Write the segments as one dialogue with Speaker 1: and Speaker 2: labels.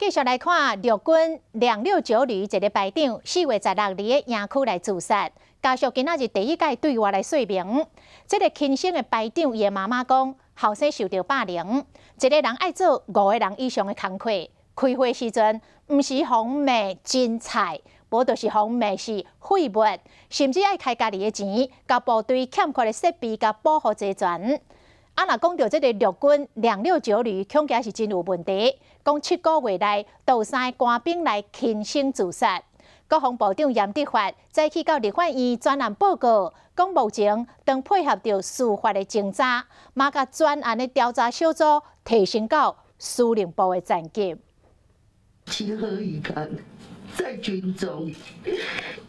Speaker 1: 继续来看陆军269旅一个排长4月16日的营区来自杀，家属今仔日第一届对外来说明，这个轻生的排长伊的妈妈讲，后生受到霸凌，一个人爱做5个人以上的工课，开会时阵毋是防骂真菜，无就是防骂是废物，甚至爱开家己的钱，甲部队欠缺的设备甲保护齐全。若讲到这个陆军269旅，恐惊是真有问题。讲7个月内，都有3个官兵来轻生自杀。国防部长严德发早起到立法院专案报告，讲目前当配合着司法的侦查，嘛甲专案的调查小组提升到司令部的层级。
Speaker 2: 情何以堪？在军中，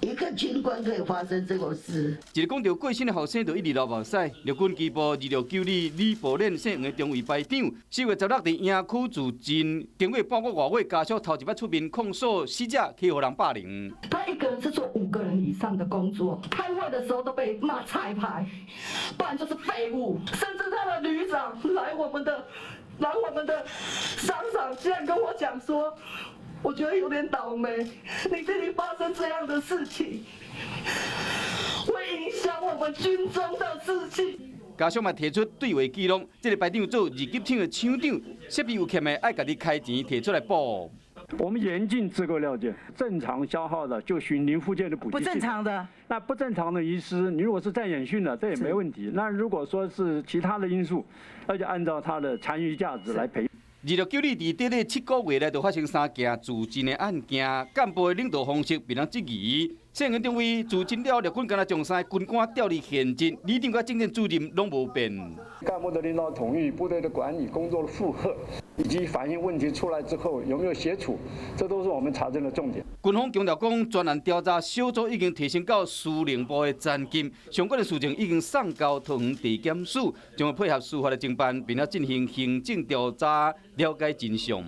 Speaker 2: 一个军官可以发生这种事。
Speaker 3: 一个讲到过身的后生，就一直流目屎。陆军机部269旅李部练姓的中尉排长，4月16日营区自尽，经过半个多月，家属头一摆出面控诉死者去互人霸凌。
Speaker 4: 他一个人是做5个人以上的工作，开会的时候都被骂菜牌，不然就是废物，甚至他的旅长来我们的商场，竟然跟我讲说。我觉得有点倒霉，你这里发生这样的事情，会影响我们军中的士气。
Speaker 3: 家属嘛提出对话记录，这个排长做2级厂的厂长，设备有欠的爱家己开钱提出来补。
Speaker 5: 我们严禁自购料件，正常消耗的就循零附件的补给。
Speaker 6: 不正常的，
Speaker 5: 那不正常的遗失，你如果是在演训的，这也没问题。那如果说是其他的因素，那就按照它的残余价值来赔。
Speaker 3: 269旅伫短短7个月内，就发生3件自尽的案件，干部的领导方式被人质疑。姓袁中尉自尽了，陆军敢若将3个军官调离现职，旅长甲政治主任拢无变。
Speaker 5: 干部的领导统御、部队的管理、工作的负荷，以及反映问题出来之后有没有协处，这都是我们查证的重点。
Speaker 3: 军方强调讲，专案调查小组已经提升到司令部的层级，相关的事情已经送交桃园地检署，将会配合司法的侦办，并且进行行政调查，了解真相。